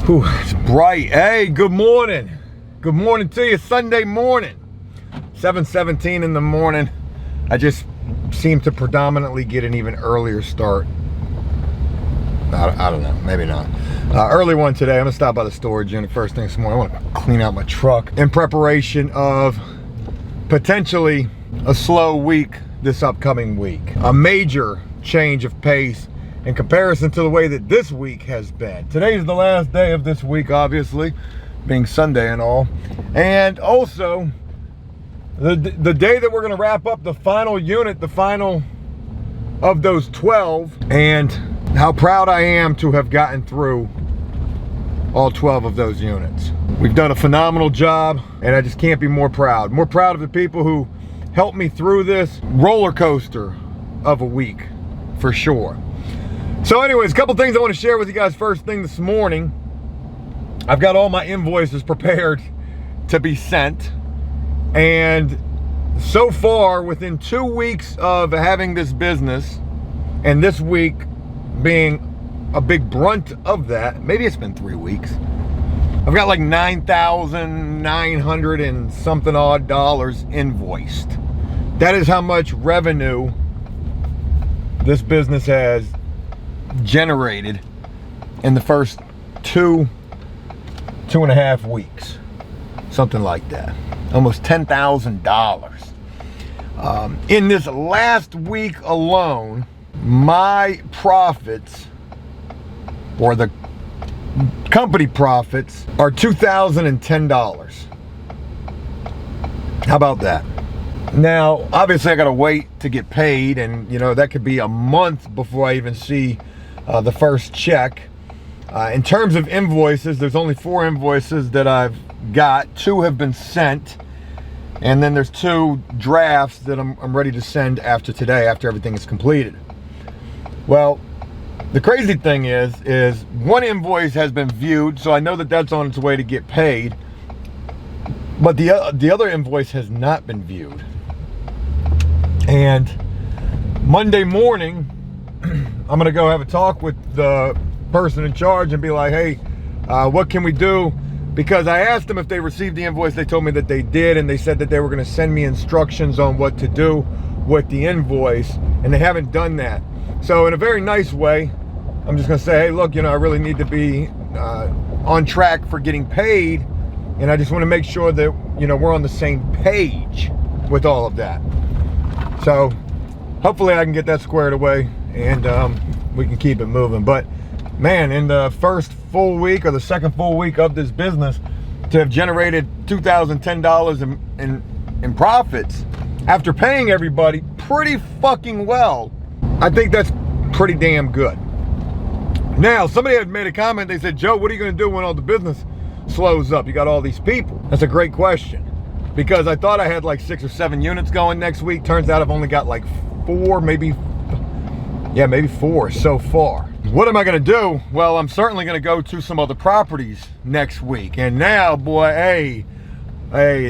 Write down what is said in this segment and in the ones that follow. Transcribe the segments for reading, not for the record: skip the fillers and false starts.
Whew, it's bright. Hey, good morning. Good morning to you. Sunday morning. 7:17 in the morning. I just seem to predominantly get an even earlier start. I don't know, maybe not. Early one today. I'm gonna stop by the storage unit first thing this morning. I want to clean out my truck in preparation of potentially a slow week this upcoming week. A major change of pace in comparison to the way that this week has been. Today is the last day of this week, obviously, being Sunday and all. And also, the day that we're gonna wrap up the final unit, the final of those 12, and how proud I am to have gotten through all 12 of those units. We've done a phenomenal job, and I just can't be more proud. More proud of the people who helped me through this roller coaster of a week, for sure. So anyways, a couple things I want to share with you guys first thing this morning. I've got all my invoices prepared to be sent, and so far, within 2 weeks of having this business, and this week being a big brunt of that, maybe it's been 3 weeks, I've got like $9,900 and something odd dollars invoiced. That is how much revenue this business has generated in the first two and a half weeks, something like that. Almost $10,000. In this last week alone, my profits, or the company profits, are $2,010. How about that? Now, obviously I gotta wait to get paid, and you know, that could be a month before I even see the first check. In terms of invoices, there's only 4 invoices that I've got. 2 have been sent, and then there's 2 drafts that I'm ready to send after today, after everything is completed. Well, the crazy thing is 1 invoice has been viewed, so I know that that's on its way to get paid, but the other invoice has not been viewed. And Monday morning, I'm gonna go have a talk with the person in charge and be like, hey, what can we do? Because I asked them if they received the invoice. They told me that they did, and they said that they were gonna send me instructions on what to do with the invoice, and they haven't done that. So in a very nice way, I'm just gonna say, hey, look, you know, I really need to be on track for getting paid, and I just wanna make sure that, you know, we're on the same page with all of that. So hopefully I can get that squared away, and we can keep it moving. But man, in the first full week, or the second full week of this business, to have generated $2,010 in profits after paying everybody pretty fucking well, I think that's pretty damn good. Now, somebody had made a comment. They said, Joe, what are you going to do when all the business slows up? You got all these people. That's a great question, because I thought I had like 6 or 7 units going next week. Turns out I've only got like 4, maybe 4 so far. What am I going to do? Well, I'm certainly going to go to some other properties next week. And now, boy, hey,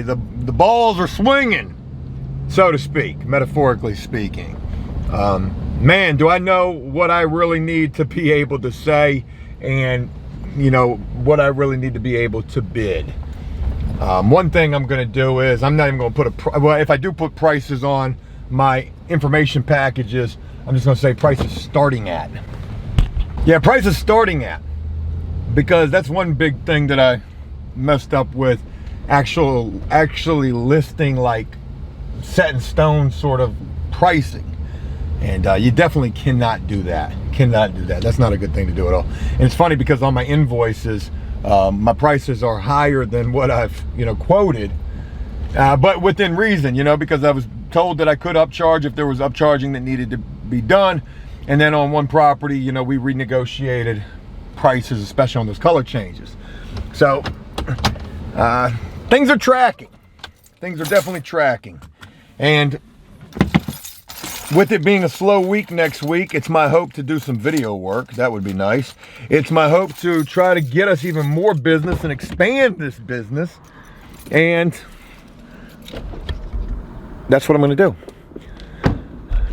the balls are swinging, so to speak, metaphorically speaking. Man, do I know what I really need to be able to say, and you know, what I really need to be able to bid. One thing I'm going to do is, I'm not even going to put well, if I do put prices on my information packages, I'm just going to say prices starting at. Yeah, prices starting at, because that's one big thing that I messed up with, actually listing like set in stone sort of pricing. And you definitely cannot do that. Cannot do that. That's not a good thing to do at all. And it's funny, because on my invoices, my prices are higher than what I've, you know, quoted, but within reason, you know, because I was told that I could upcharge if there was upcharging that needed to be done. And then on one property, you know, we renegotiated prices, especially on those color changes. So things are tracking. Things are definitely tracking. And with it being a slow week next week, it's my hope to do some video work. That would be nice. It's my hope to try to get us even more business and expand this business. And that's what I'm going to do.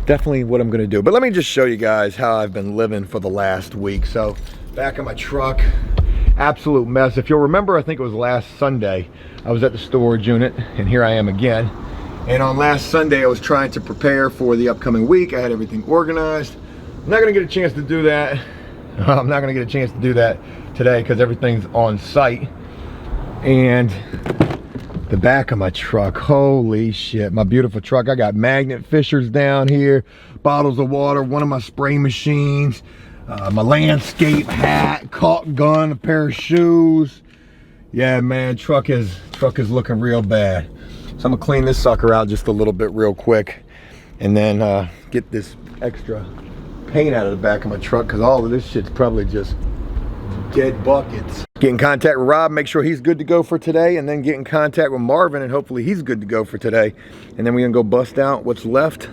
Definitely what I'm going to do. But let me just show you guys how I've been living for the last week. So back in my truck, absolute mess. If you'll remember, I think it was last Sunday, I was at the storage unit, and here I am again. And on last Sunday, I was trying to prepare for the upcoming week. I had everything organized. I'm not gonna get a chance to do that. I'm not gonna get a chance to do that today because everything's on site. And the back of my truck, holy shit, my beautiful truck. I got magnet fishers down here, bottles of water, one of my spray machines, my landscape hat, caulk gun, a pair of shoes. Yeah, man, truck is looking real bad. So I'm gonna clean this sucker out just a little bit real quick, and then get this extra paint out of the back of my truck, because all of this shit's probably just dead buckets. Get in contact with Rob, make sure he's good to go for today, and then get in contact with Marvin, and hopefully he's good to go for today. And then we're gonna go bust out what's left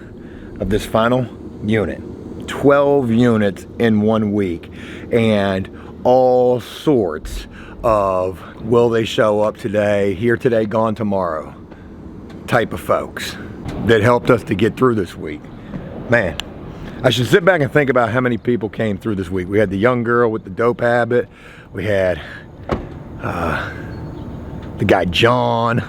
of this final unit. 12 units in 1 week, and all sorts of will they show up today, here today, gone tomorrow type of folks that helped us to get through this week. Man, I should sit back and think about how many people came through this week. We had the young girl with the dope habit. We had the guy John.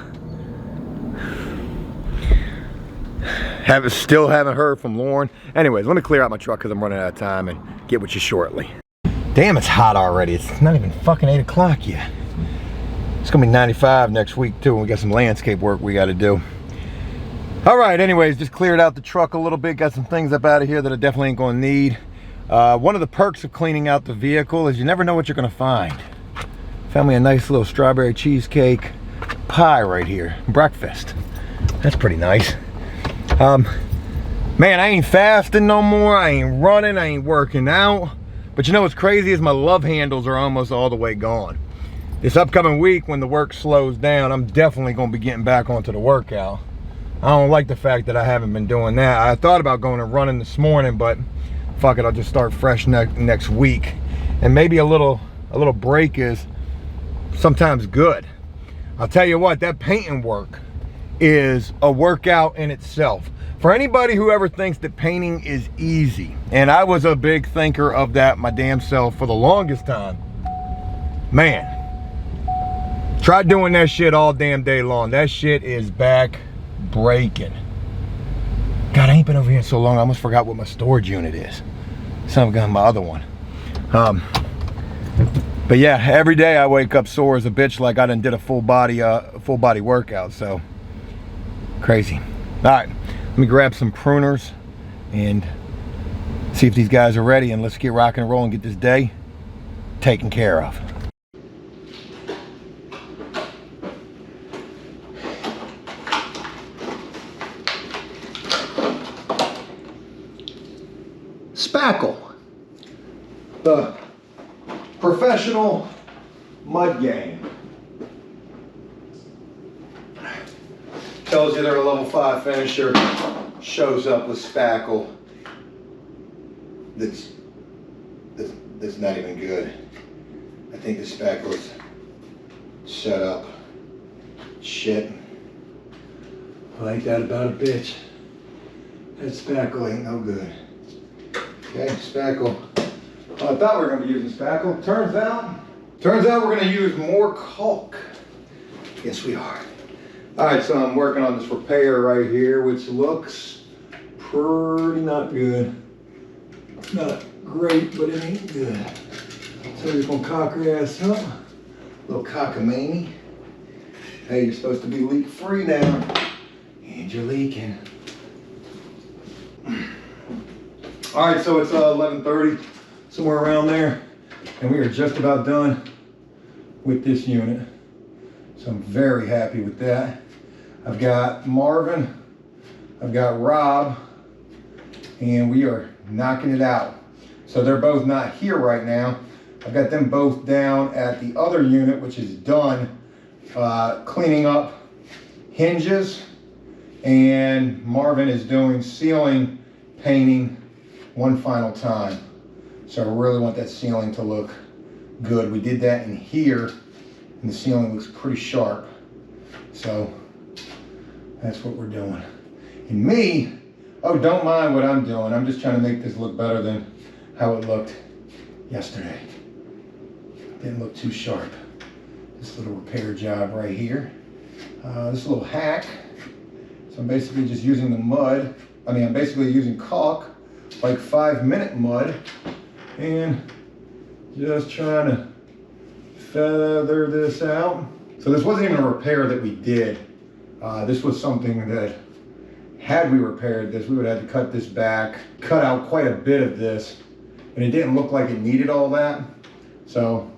Still haven't heard from Lauren. Anyways, let me clear out my truck because I'm running out of time, and get with you shortly. Damn, it's hot already. It's not even fucking 8 o'clock yet. It's gonna be 95 next week too, and we got some landscape work we gotta do. All right, anyways, just cleared out the truck a little bit, got some things up out of here that I definitely ain't gonna need. One of the perks of cleaning out the vehicle is you never know what you're gonna find. Found me a nice little strawberry cheesecake pie right here, breakfast. That's pretty nice. Man, I ain't fasting no more, I ain't running, I ain't working out. But you know what's crazy is my love handles are almost all the way gone. This upcoming week, when the work slows down, I'm definitely gonna be getting back onto the workout. I don't like the fact that I haven't been doing that. I thought about going and running this morning, but fuck it, I'll just start fresh next week. And maybe a little break is sometimes good. I'll tell you what, that painting work is a workout in itself. For anybody who ever thinks that painting is easy, and I was a big thinker of that my damn self for the longest time, man, try doing that shit all damn day long. That shit is back breaking. God, I ain't been over here in so long, I almost forgot what my storage unit is. Some got my other one. But yeah, every day I wake up sore as a bitch, like I done did a full body workout. So crazy. All right, let me grab some pruners and see if these guys are ready, and let's get rocking and rolling, get this day taken care of. Spackle, the professional mud game. Tells you they're a level 5 finisher, shows up with spackle that's not even good. I think the spackle is set up shit. I like that about a bitch. That spackle ain't no good. Okay, spackle. Well, I thought we were going to be using spackle. Turns out we're going to use more caulk. Yes, we are. All right, so I'm working on this repair right here, which looks pretty not good. Not great, but it ain't good. So we're just going to cock her ass up. Little cockamamie. Hey, you're supposed to be leak-free now. And you're leaking. All right, so it's 11:30, somewhere around there, and we are just about done with this unit. So I'm very happy with that. I've got Marvin, I've got Rob, and we are knocking it out. So they're both not here right now. I've got them both down at the other unit, which is done, cleaning up hinges, and Marvin is doing ceiling painting one final time. So I really want that ceiling to look good. We did that in here, and the ceiling looks pretty sharp. So that's what we're doing. And me, oh, don't mind what I'm doing. I'm just trying to make this look better than how it looked yesterday. didn't look too sharp. This little repair job right here. This little hack. So I'm basically just using the mud. I'm basically using caulk, like 5-minute mud, and just trying to feather this out. So this wasn't even a repair that we did. This was something that, had we repaired this, we would have had to cut this back, cut out quite a bit of this, and it didn't look like it needed all that. So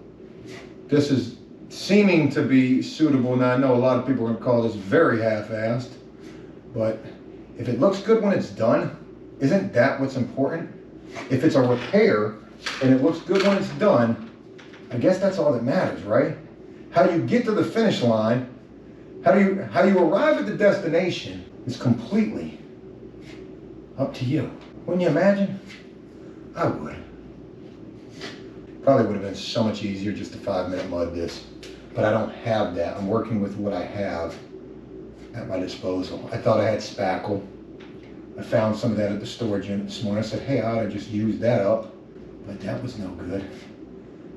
this is seeming to be suitable. Now I know a lot of people are gonna call this very half-assed, but if it looks good when it's done, isn't that what's important? If it's a repair and it looks good when it's done, I guess that's all that matters, right? How you get to the finish line, how you arrive at the destination is completely up to you. Wouldn't you imagine? I would. Probably would have been so much easier just to 5-minute mud this, but I don't have that. I'm working with what I have at my disposal. I thought I had spackle. I found some of that at the storage unit this morning. I said, hey, I ought to just use that up, but that was no good.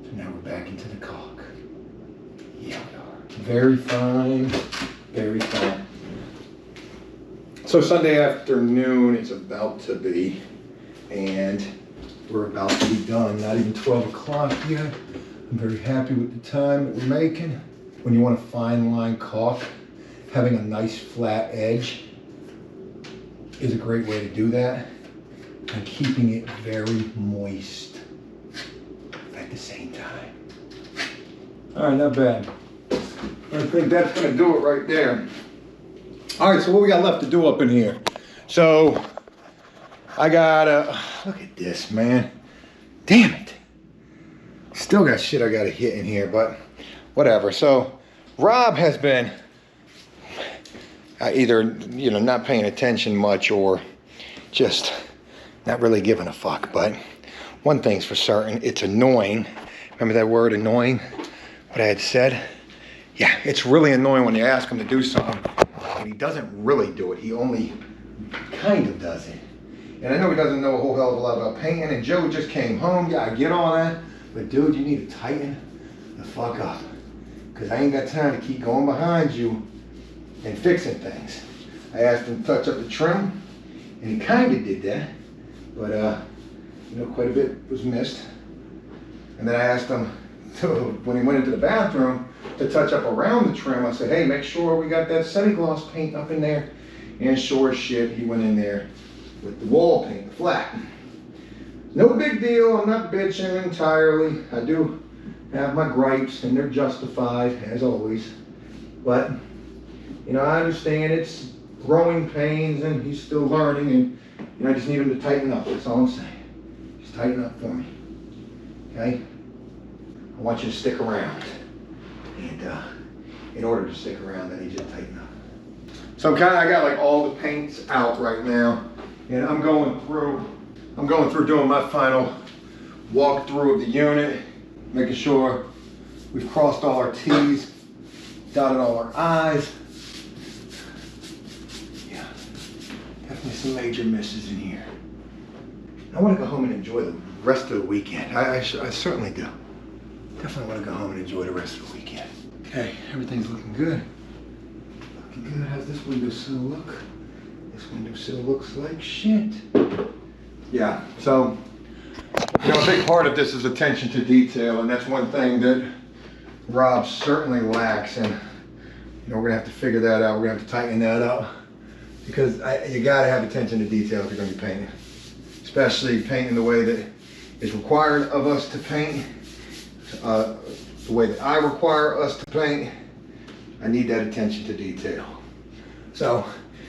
So now we're back into the caulk. Yeah, we are. Very fine, very fine. So Sunday afternoon it's about to be, and we're about to be done. Not even 12 o'clock yet. I'm very happy with the time that we're making. When you want a fine line caulk, having a nice flat edge is a great way to do that, and keeping it very moist at the same time. All right, not bad. I think that's gonna do it right there. All right, so what we got left to do up in here? So I gotta, look at this, man. Damn it. Still got shit I gotta hit in here, but whatever. So Rob has been either, not paying attention much or just not really giving a fuck. But one thing's for certain, it's annoying. Remember that word, annoying? What I had said? Yeah, it's really annoying when you ask him to do something and he doesn't really do it. He only kind of does it. And I know he doesn't know a whole hell of a lot about painting, and Joe just came home. Yeah, I get all that. But dude, you need to tighten the fuck up. Because I ain't got time to keep going behind you and fixing things. I asked him to touch up the trim, and he kind of did that. But, quite a bit was missed. And then I asked him, when he went into the bathroom, to touch up around the trim. I said, hey, make sure we got that semi-gloss paint up in there. And sure as shit, he went in there with the wall paint flat. No big deal, I'm not bitching entirely. I do have my gripes, and they're justified, as always. But, I understand it's growing pains, and he's still learning, and I just need him to tighten up. That's all I'm saying. Just tighten up for me, okay? I want you to stick around. And in order to stick around, I need you to tighten up. So I got like all the paints out right now, and I'm going through doing my final walkthrough of the unit, making sure we've crossed all our T's, dotted all our I's. Yeah, definitely some major misses in here. I want to go home and enjoy the rest of the weekend. I certainly do. Definitely want to go home and enjoy the rest of the weekend. Okay, everything's looking good. Looking good. How's this windowsill look? This windowsill looks like shit. Yeah, so, a big part of this is attention to detail, and that's one thing that Rob certainly lacks, and, we're gonna have to figure that out. We're gonna have to tighten that up, because you gotta have attention to detail if you're gonna be painting. Especially painting the way that is required of us to paint, the way that I require us to paint. I need that attention to detail. So,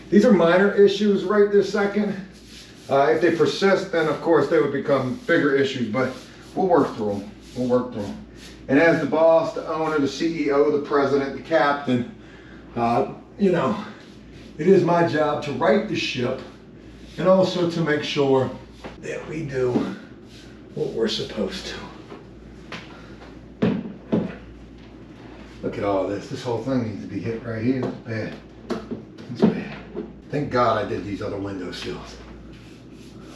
these are minor issues right this second. If they persist, then of course they would become bigger issues, but we'll work through them. We'll work through them. And as the boss, the owner, the CEO, the president, the captain, it is my job to right the ship and also to make sure that we do what we're supposed to. Look at all this. This whole thing needs to be hit right here. It's bad. It's bad. Thank God I did these other window sills.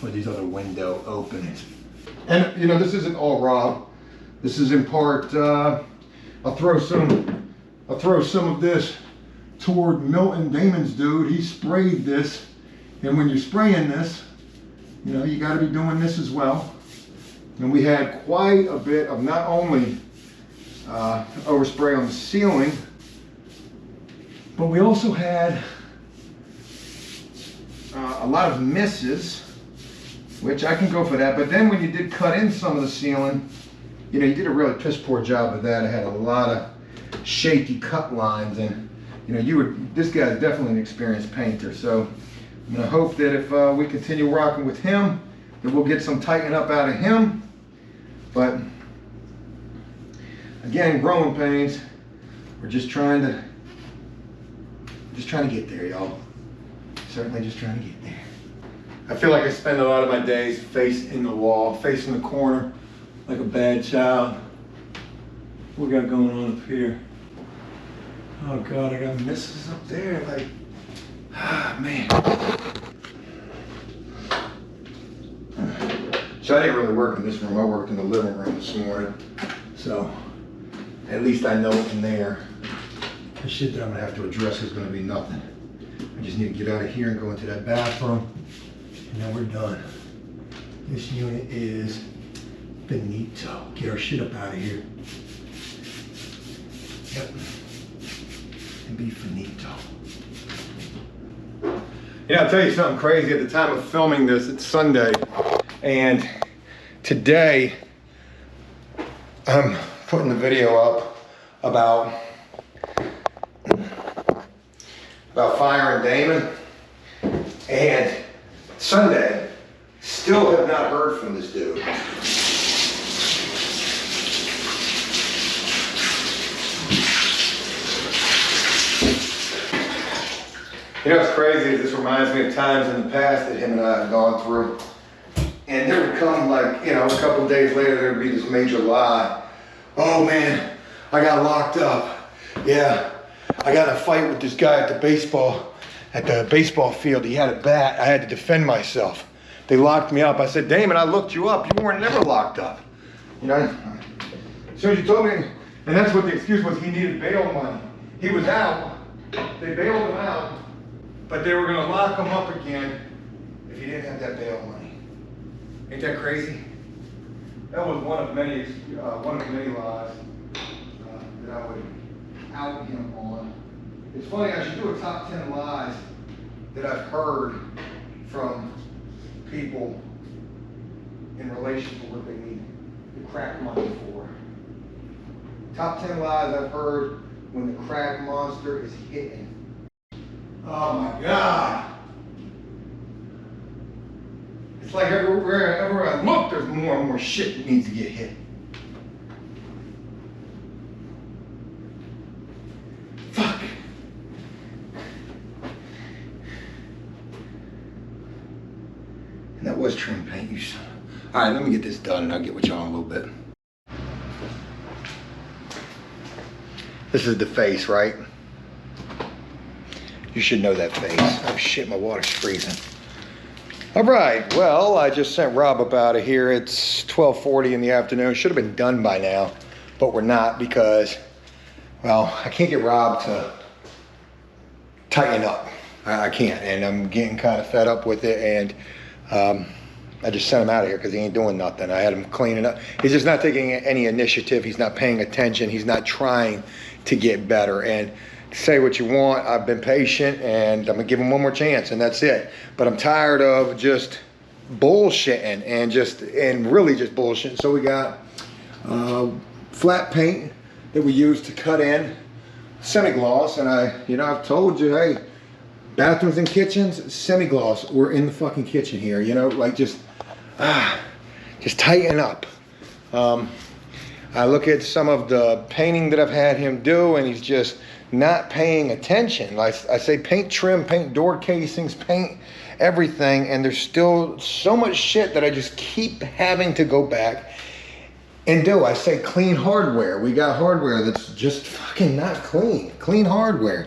Or these other window openings. And, this isn't all Rob. This is in part, I'll throw some of this toward Milton Damon's dude. He sprayed this, and when you're spraying this, you know, you got to be doing this as well. And we had quite a bit of not only overspray on the ceiling, but we also had a lot of misses, which I can go for that. But then when you did cut in some of the ceiling, you know, you did a really piss poor job of that. It had a lot of shaky cut lines, and you know, this guy's definitely an experienced painter. So I'm gonna hope that if we continue rocking with him, that we'll get some tightening up out of him. But again, growing pains. We're just trying to get there, y'all. Certainly just trying to get there. I feel like I spend a lot of my days face in the wall, facing the corner, like a bad child. What we got going on up here? Oh God, I got misses up there. Like, ah, man. So I didn't really work in this room. I worked in the living room this morning. So at least I know in there, the shit that I'm gonna have to address is gonna be nothing. I just need to get out of here and go into that bathroom, and then we're done. This unit is finito. Get our shit up out of here. Yep. And be finito. Yeah, I'll tell you something crazy. At the time of filming this, it's Sunday, and today I'm putting the video up about firing Damon, and Sunday, still have not heard from this dude. You know what's crazy is this reminds me of times in the past that him and I have gone through. And there would come, like, you know, a couple of days later, there would be this major lie. Oh man, I got locked up. Yeah, I got in a fight with this guy at the baseball field. He had a bat. I had to defend myself. They locked me up. I said, Damon, I looked you up. You weren't never locked up. You know, as soon as you told me, and that's what the excuse was, he needed bail money. He was out. They bailed him out, but they were going to lock him up again if he didn't have that bail money. Ain't that crazy? That was one of many lies that I would out him on. It's funny, I should do a top 10 lies that I've heard from people in relation to what they need the crack money for. Top 10 lies I've heard when the crack monster is hitting. Oh my God. It's like everywhere I look, there's more and more shit that needs to get hit. Fuck. And that was trim paint, you son. All right, let me get this done and I'll get with y'all in a little bit. This is the face, right? You should know that face. Oh shit, my water's freezing. All right, well, I just sent Rob up out of here. It's 12:40 in the afternoon. Should have been done by now, but we're not because, well, I can't get Rob to tighten up. I can't, and I'm getting kind of fed up with it, and I just sent him out of here because he ain't doing nothing. I had him cleaning up. He's just not taking any initiative. He's not paying attention. He's not trying to get better. And say what you want. I've been patient, and I'm gonna give him one more chance, and that's it. But I'm tired of just bullshitting and really just bullshitting. So we got flat paint that we use to cut in semi-gloss, and I've told you, hey, bathrooms and kitchens, semi-gloss. We're in the fucking kitchen here, you know, like just tighten up. I look at some of the painting that I've had him do, and he's just not paying attention. Like I say, paint trim, paint door casings, paint everything, and there's still so much shit that I just keep having to go back and do. I say clean hardware. We got hardware that's just fucking not clean. Clean hardware.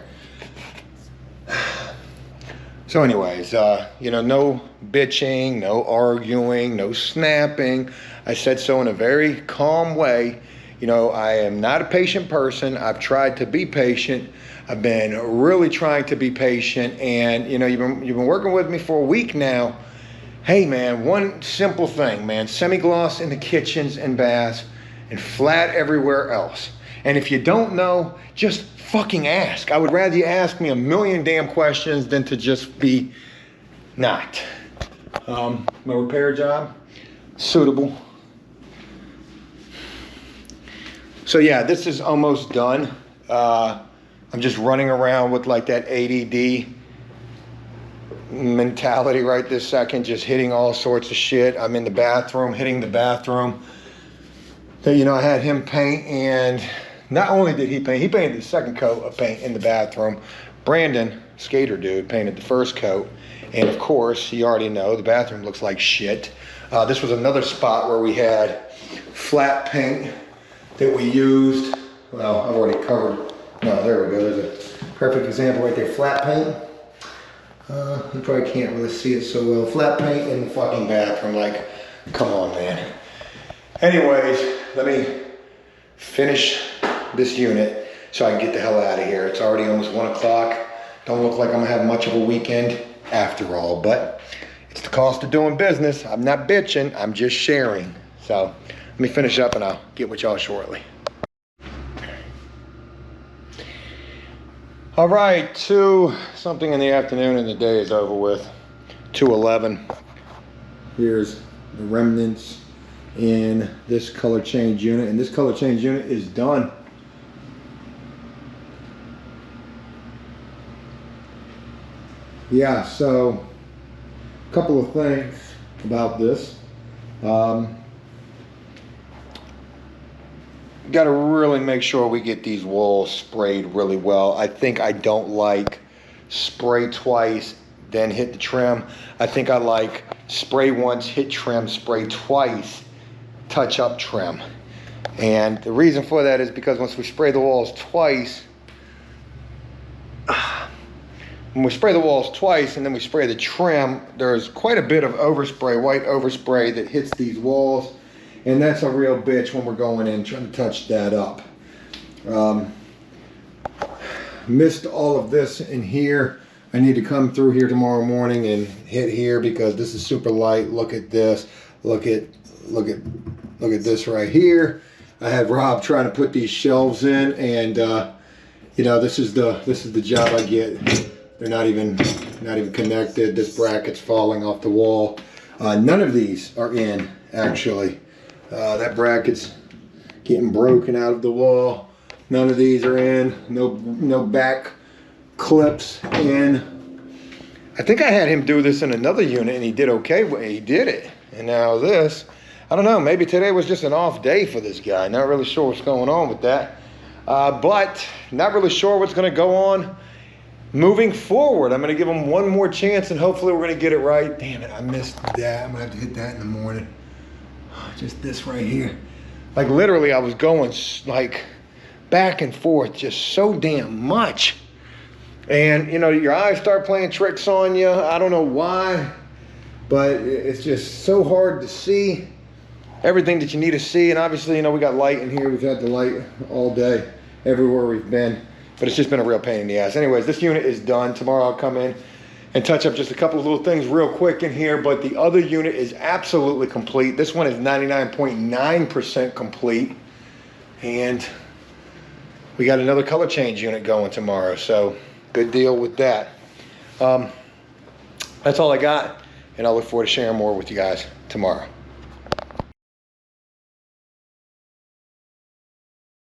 So anyways, no bitching, no arguing, no snapping. I said so in a very calm way. You know, I am not a patient person. I've tried to be patient. I've been really trying to be patient, and you know, you've been working with me for a week now. Hey man, one simple thing, man, semi-gloss in the kitchens and baths and flat everywhere else. And if you don't know, just fucking ask. I would rather you ask me a million damn questions than to just be not. My repair job, suitable. So yeah, this is almost done. I'm just running around with like that ADD mentality right this second, just hitting all sorts of shit. I'm in the bathroom, hitting the bathroom. So, you know, I had him paint, and not only did he painted the second coat of paint in the bathroom. Brandon, skater dude, painted the first coat. And of course, you already know, the bathroom looks like shit. This was another spot where we had flat paint that we used. Well, I've already covered. No, there we go. There's a perfect example right there. Flat paint. You probably can't really see it so well. Flat paint in the fucking bathroom. Like, come on, man. Anyways, let me finish this unit so I can get the hell out of here. It's already almost 1 o'clock. Don't look like I'm gonna have much of a weekend after all, but it's the cost of doing business. I'm not bitching, I'm just sharing. So let me finish up and I'll get with y'all shortly. All right, 2 something in the afternoon and the day is over with. 2:11. Here's the remnants in this color change unit, and this color change unit is done. Yeah, so a couple of things about this. Got to really make sure we get these walls sprayed really well. I think I don't like spray twice, then hit the trim. I think I like spray once, hit trim, spray twice, touch up trim. And the reason for that is because once we spray the walls twice, when we spray the walls twice and then we spray the trim, there's quite a bit of overspray, white overspray that hits these walls. And that's a real bitch when we're going in trying to touch that up. Missed all of this in here. I need to come through here tomorrow morning and hit here because this is super light. Look at this. Look at this right here. I had Rob trying to put these shelves in, and you know, this is the job I get. They're not even connected. This bracket's falling off the wall. None of these are in actually. That bracket's getting broken out of the wall. None of these are in. No back clips in. I think I had him do this in another unit and he did okay. He did it. And now this, I don't know, maybe today was just an off day for this guy. Not really sure what's going on with that. But not really sure what's going to go on moving forward. I'm going to give him one more chance and hopefully we're going to get it right. Damn it, I missed that. I'm going to have to hit that in the morning. Just this right here. Like literally I was going like back and forth just so damn much. And you know, your eyes start playing tricks on you. I don't know why, but it's just so hard to see everything that you need to see. And obviously, you know, we got light in here. We've had the light all day, everywhere we've been. But it's just been a real pain in the ass. Anyways, this unit is done. Tomorrow I'll come in and touch up just a couple of little things real quick in here. But the other unit is absolutely complete. This one is 99.9% complete. And we got another color change unit going tomorrow. So good deal with that. That's all I got. And I look forward to sharing more with you guys tomorrow.